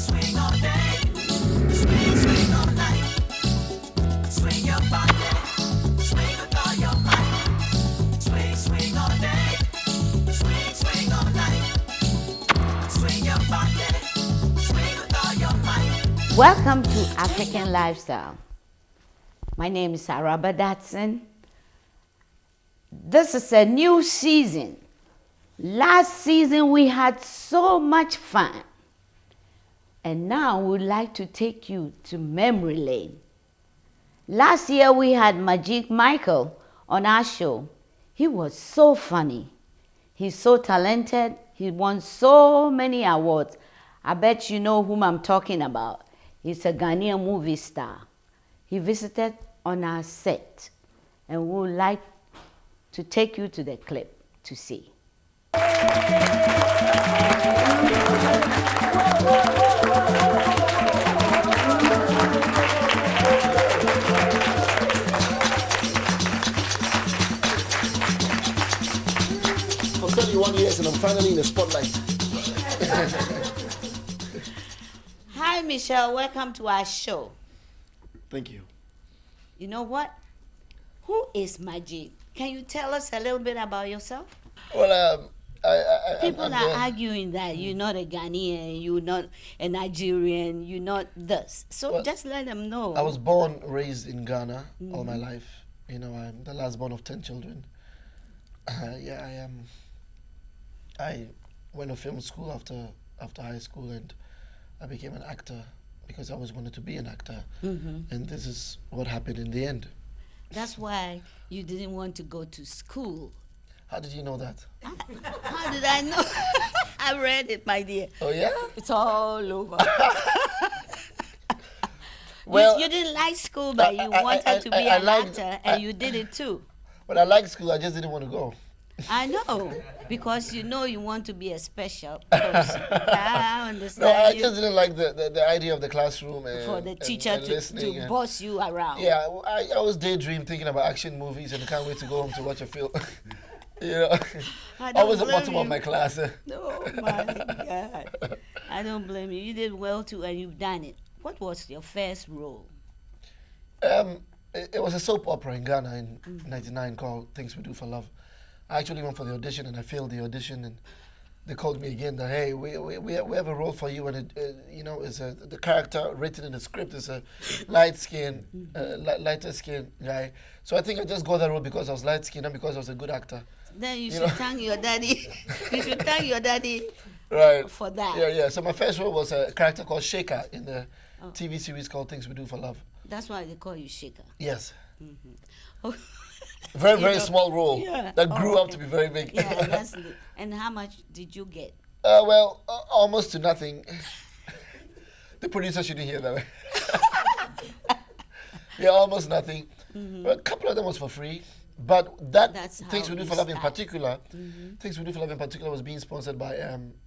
Swing all day, swing all night. Swing your body, swing with all your might. Swing all day, swing all night. Swing your body, swing with all your might. Welcome to African Lifestyle. My name is Araba Datson. This is a new season. Last season we had so much fun. And now we'd like to take you to memory lane. Last year we had Magic Michael on our show. He was so funny. He's so talented. He won so many awards. I bet you know whom I'm talking about. He's a Ghanaian movie star. He visited on our set, and we would like to take you to the clip to see. I'm 31 years and I'm finally in the spotlight. Hi, Michelle. Welcome to our show. Thank you. You know what? Who is Magic? Can you tell us a little bit about yourself? Well, People I'm are arguing that you're not a Ghanaian, you're not a Nigerian, you're not this. So Well, just let them know. I was born, raised in Ghana all my life. You know, I'm the last born of 10 children. Yeah, I am. I went to film school after high school, and I became an actor because I always wanted to be an actor. And this is what happened in the end. That's why you didn't want to go to school. How did you know that? How did I know? I read it, my dear. Oh, yeah? It's all over. Well, you didn't like school, but you wanted to be I an liked- actor, and you did it too. When I liked school, I just didn't want to go. I know, because you know you want to be a special person. I understand. No, I you. just didn't like the idea of the classroom and For the teacher and to listening and- boss you around. Yeah, I always daydream thinking about action movies and can't wait to go home to watch a film. You know, I don't always the blame bottom of you. my class. Oh my God. I don't blame you. You did well too, and you've done it. What was your first role? It was a soap opera in Ghana in '99 called Things We Do for Love. I actually went for the audition and I failed the audition, and they called me again that, hey, we have a role for you, and you know, the character written in the script is a lighter skinned guy. So I think I just got that role because I was light skinned and because I was a good actor. Then you You should know. thank your daddy. You should thank your daddy Right. for that. Yeah. So my first role was a character called Shaker in the TV series called Things We Do for Love. That's why they call you Shaker. Yes. Oh, Very, You very know. small role Yeah. that grew Oh, up to be very big. yeah, that's the, and how much did you get? Well, almost to nothing. The producer shouldn't hear that way. Yeah, almost nothing. Well, a couple of them was for free. But That's Things how We Do you for Love in start. particular, Things We Do for Love in particular was being sponsored by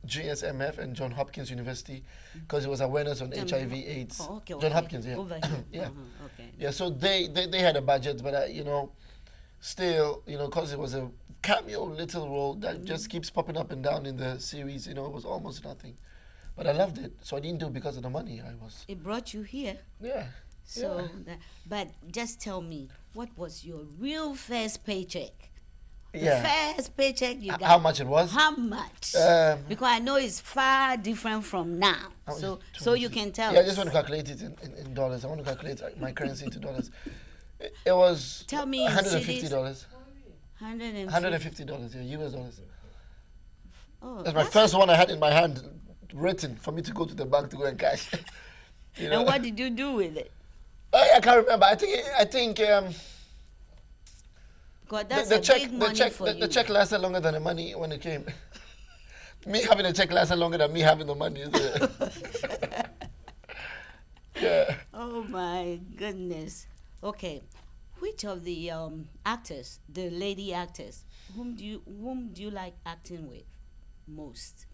GSMF and John Hopkins University because it was awareness on HIV/AIDS. Oh, okay, John okay. Hopkins, yeah. Over here. Yeah. Okay. Yeah, so they had a budget, but you know, still, you know, because it was a cameo little role that just keeps popping up and down in the series, you know, it was almost nothing. But I loved it, so I didn't do it because of the money. It brought you here. Yeah. So, but just tell me, what was your real first paycheck? The Yeah. first paycheck you got. How much it was? How much? Because I know it's far different from now. How much So, is it? so you can tell Yeah, I us. just want to calculate it in dollars. I want to calculate my currency into dollars. It was Tell me in $150. $150. $150, yeah, US dollars. Oh, That's my first one I had in my hand, written for me to go to the bank to go and cash. You know? And what did you do with it? I can't remember. I think Because that's the a check big the money check for the, you. the check lasted longer than the money when it came. Me having a check lasted longer than me having the money. Yeah. Oh my goodness. Okay, which of the actors, the lady actors, whom do you like acting with most?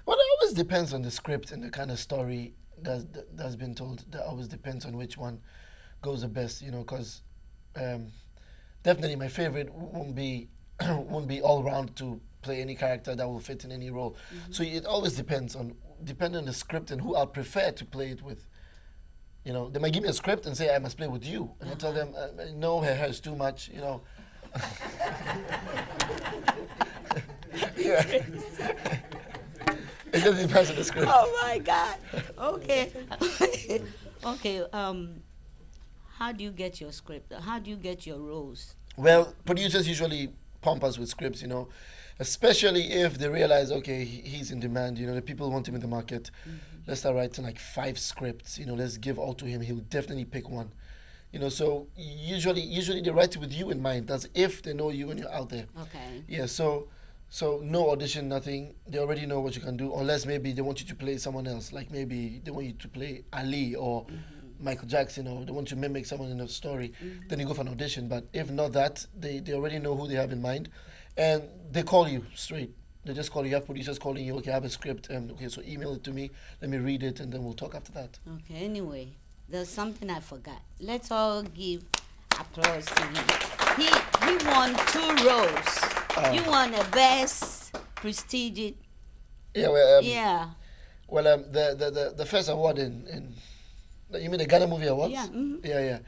Well, it always depends on the script and the kind of story that's been told. That always depends on which one goes the best, you know, because definitely my favorite won't be all round to play any character that will fit in any role. So it always depends on the script and who I'll prefer to play it with. You know, they might give me a script and say I must play with you, and I tell them no, her hair is too much. You know. Yeah. It just depends on the script. Oh my God. Okay. Okay. How do you get your script? How do you get your roles? Well, producers usually pump us with scripts, you know, especially if they realize, okay, he's in demand, you know, the people want him in the market. Let's start writing like 5 scripts, you know, let's give all to him. He'll definitely pick one. You know, so usually they write it with you in mind. That's if they know you and you're out there. Okay. Yeah, so no audition, nothing. They already know what you can do, unless maybe they want you to play someone else. Like maybe they want you to play Ali or Michael Jackson, or they want to mimic someone in a story. Then you go for an audition. But if not that, they already know who they have in mind, and they call you straight. They just call you. You have producers calling you. Okay, I have a script. Okay, so email it to me. Let me read it, and then we'll talk after that. Okay. Anyway, there's something I forgot. Let's all give applause to him. He won 2 roles. You won a best prestigious. Yeah. Well, Yeah. Well, the first award in you mean the Ghana Movie Awards? Yeah. Yeah.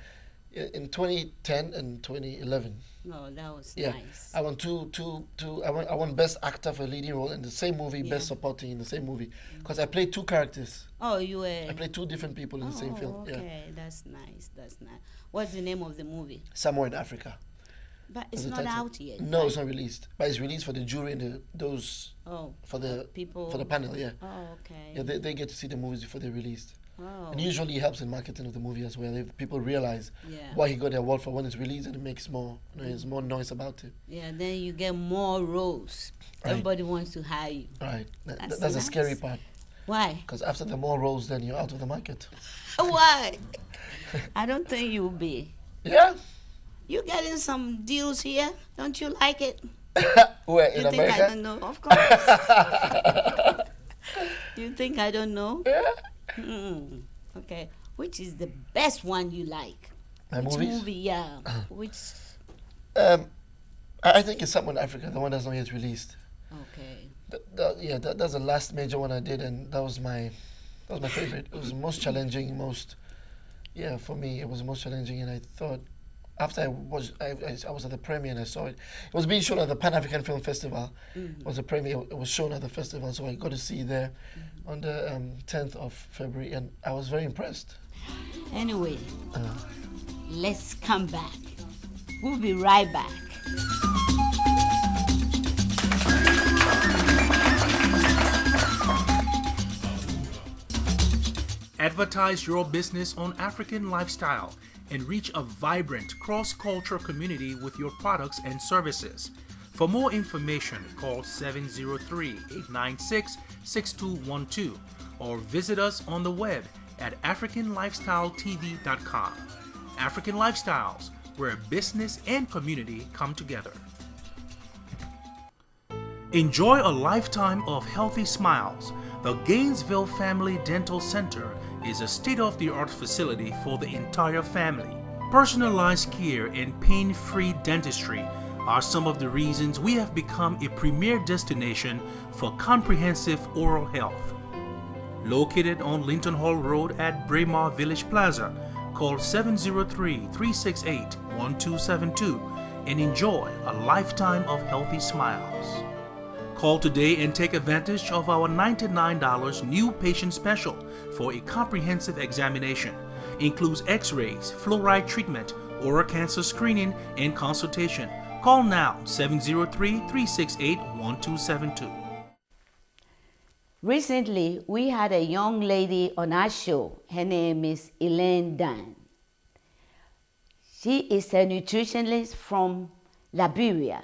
In 2010 and 2011. Oh, that was Yeah. nice. I won two. I won Best Actor for a leading role in the same movie, Yeah. Best Supporting in the same movie, because I played 2 characters. Oh, you were. I played 2 different people in the same film. Yeah. Okay, that's nice. That's nice. What's the name of the movie? Somewhere in Africa. But it's is the not title. out yet. No, right? it's not released. But it's released for the jury and those Oh, for the people. for the panel. Yeah. Oh, okay. Yeah, they get to see the movies before they're released. Oh, And usually it helps in marketing of the movie as well. If people realize yeah. why he got the award for when it's released, and it makes more, there's more noise about it. Yeah, then you get more roles. Right. Everybody wants to hire you. Right. That's That's the scary nice. part. Why? Because after the more roles, then you're out of the market. Why? I don't think you'll be. Yeah. You getting some deals here? Don't you like it? Where in You think I America? don't know? Of course. You think I don't know? Yeah. Okay. Which is the best one you like? My Which movies. movie? Yeah. Which? I think it's Somewhere in Africa, the one that's not yet released. Okay. That's the last major one I did, and that was my favorite. It was the most challenging, for me, it was the most challenging, and I thought, after I was at the premiere and I saw it. It was being shown at the Pan African Film Festival. It was a premiere. It was shown at the festival, so I got to see it there on the 10th of February, and I was very impressed. Anyway, let's come back. We'll be right back. Advertise your business on African Lifestyle and reach a vibrant cross-cultural community with your products and services. For more information, call 703-896-6212 or visit us on the web at africanlifestyletv.com. African Lifestyles, where business and community come together. Enjoy a lifetime of healthy smiles. The Gainesville Family Dental Center is a state-of-the-art facility for the entire family. Personalized care and pain-free dentistry are some of the reasons we have become a premier destination for comprehensive oral health. Located on Linton Hall Road at Braemar Village Plaza, call 703-368-1272 and enjoy a lifetime of healthy smiles. Call today and take advantage of our $99 new patient special for a comprehensive examination. Includes x-rays, fluoride treatment, oral cancer screening, and consultation. Call now, 703-368-1272. Recently, we had a young lady on our show. Her name is Elaine Dan. She is a nutritionist from Liberia.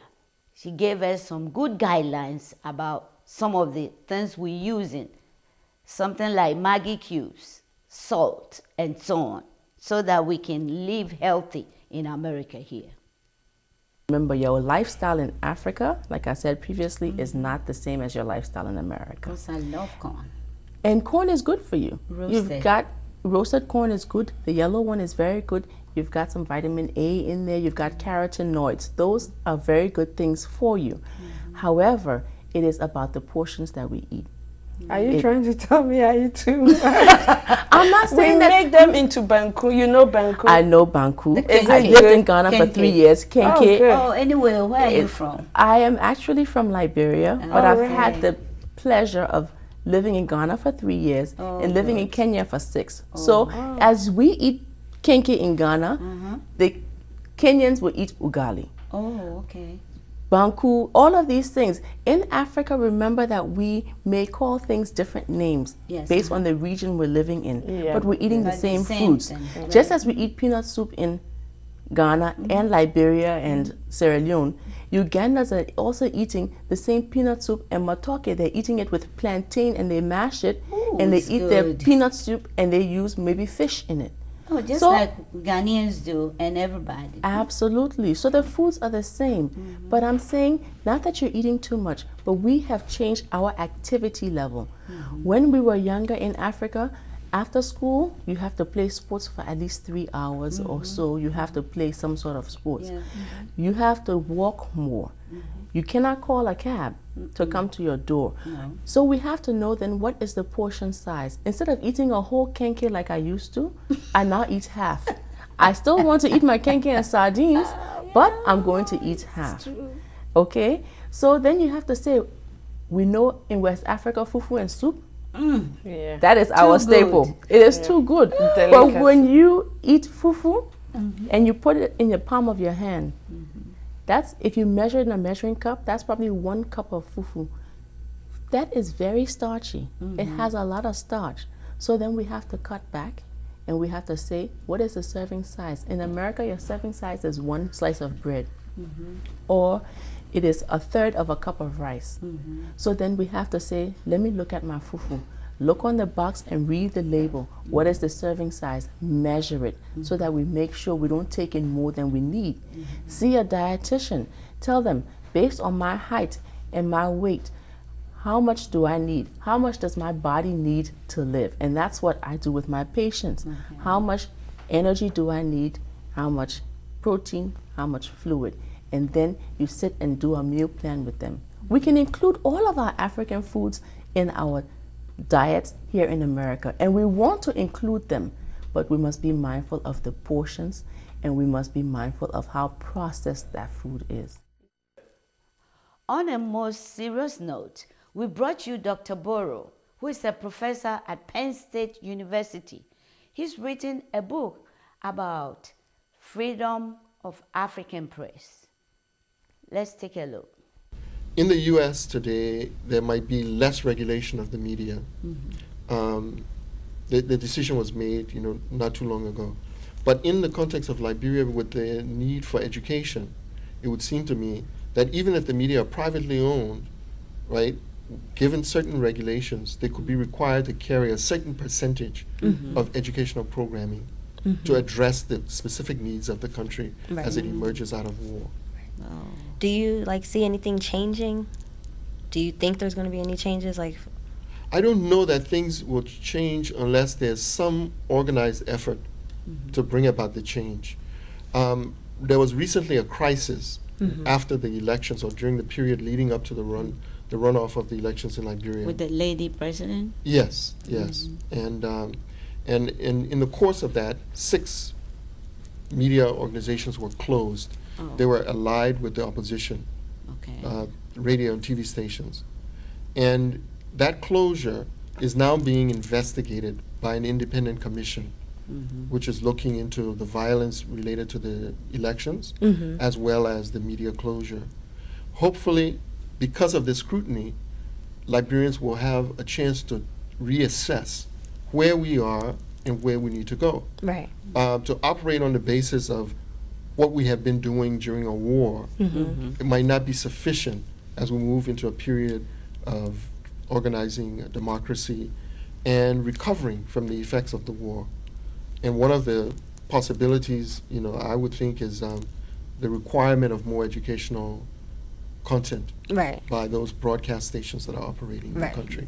She gave us some good guidelines about some of the things we're using, something like Maggie cubes, salt, and so on, so that we can live healthy in America here. Remember, your lifestyle in Africa, like I said previously, is not the same as your lifestyle in America. Because I love corn. And corn is good for you. Roasted. You've got roasted corn is good. The yellow one is very good. You've got some vitamin A in there. You've got carotenoids. Those are very good things for you. However, it is about the portions that we eat. Are you trying to tell me I eat too? I'm not We saying that. make them into banku. You know banku? I know Banku. Is I it lived good? in Ghana for Kenke. 3 years. Kenke. good. Oh, anyway, where are you from? I am actually from Liberia, but I've Okay. had the pleasure of living in Ghana for 3 years and living in Kenya for 6. So as we eat kenke in Ghana, the Kenyans will eat ugali, Oh, okay. banku, all of these things. In Africa, remember that we may call things different names Yes, based on the region we're living in, Yeah. but we're eating the But the same same foods. thing. Just as we eat peanut soup in Ghana and Liberia and Sierra Leone, Ugandans are also eating the same peanut soup and matoke. They're eating it with plantain and they mash it and they it's eat their good. peanut soup and they use maybe fish in it. Oh, just So- like Ghanaians do and everybody. Absolutely. So the foods are the same. But I'm saying not that you're eating too much, but we have changed our activity level. When we were younger in Africa, after school, you have to play sports for at least 3 hours or so. You have to play some sort of sports. Yeah. You have to walk more. You cannot call a cab to come to your door. So we have to know then what is the portion size. Instead of eating a whole kenke like I used to, I now eat half. I still want to eat my kenke and sardines, but I'm going to eat half. Okay? So then you have to say, we know in West Africa, fufu and soup, Yeah. that is our Too staple. good. It is too good. But Delicacy. when you eat fufu and you put it in the palm of your hand, that's, if you measure it in a measuring cup, that's probably 1 cup of fufu. That is very starchy. It has a lot of starch. So then we have to cut back and we have to say, what is the serving size? In America, your serving size is 1 slice of bread. Or it is 1/3 of a cup of rice. So then we have to say, let me look at my fufu. Look on the box and read the label. What is the serving size? Measure it so that we make sure we don't take in more than we need. See a dietitian. Tell them, based on my height and my weight, how much do I need? How much does my body need to live? And that's what I do with my patients. How much energy do I need? How much protein? How much fluid? And then you sit and do a meal plan with them. We can include all of our African foods in our diets here in America, and we want to include them, but we must be mindful of the portions and we must be mindful of how processed that food is. On a more serious note, we brought you Dr. Boro, who is a professor at Penn State University. He's written a book about freedom of African press. Let's take a look. In the U.S. today, there might be less regulation of the media. The decision was made, not too long ago. But in the context of Liberia, with the need for education, it would seem to me that even if the media are privately owned, right, given certain regulations, they could be required to carry a certain percentage of educational programming to address the specific needs of the country as it emerges out of war. Do you see anything changing? Do you think there's going to be any changes? I don't know that things will change unless there's some organized effort to bring about the change. There was recently a crisis after the elections or during the period leading up to the runoff of the elections in Liberia. With the lady president? Yes. And in the course of that, 6 media organizations were closed. They were allied with the opposition, Okay. radio and TV stations. And that closure is now being investigated by an independent commission, which is looking into the violence related to the elections, as well as the media closure. Hopefully, because of this scrutiny, Liberians will have a chance to reassess where we are and where we need to go. Right. To operate on the basis of what we have been doing during a war, it might not be sufficient as we move into a period of organizing a democracy and recovering from the effects of the war. And one of the possibilities, I would think is the requirement of more educational content Right. by those broadcast stations that are operating in Right. the country.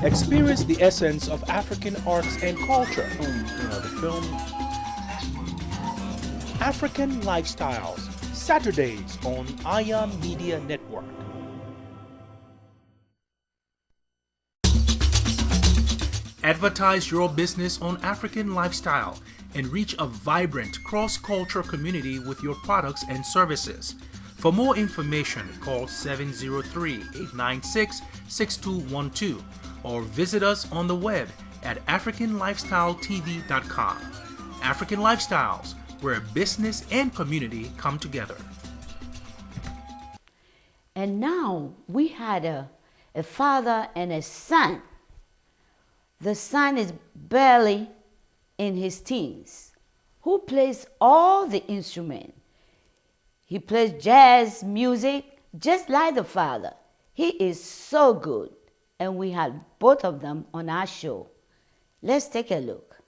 Experience the essence of African arts and culture. The film African Lifestyles, Saturdays on Aya Media Network. Advertise your business on African Lifestyle and reach a vibrant cross-cultural community with your products and services. For more information, call 703-896-6212 or visit us on the web at africanlifestyletv.com. African Lifestyles, where business and community come together. And now we had a father and a son. The son is barely in his teens, who plays all the instruments. He plays jazz music just like the father. He is so good, and we had both of them on our show. Let's take a look.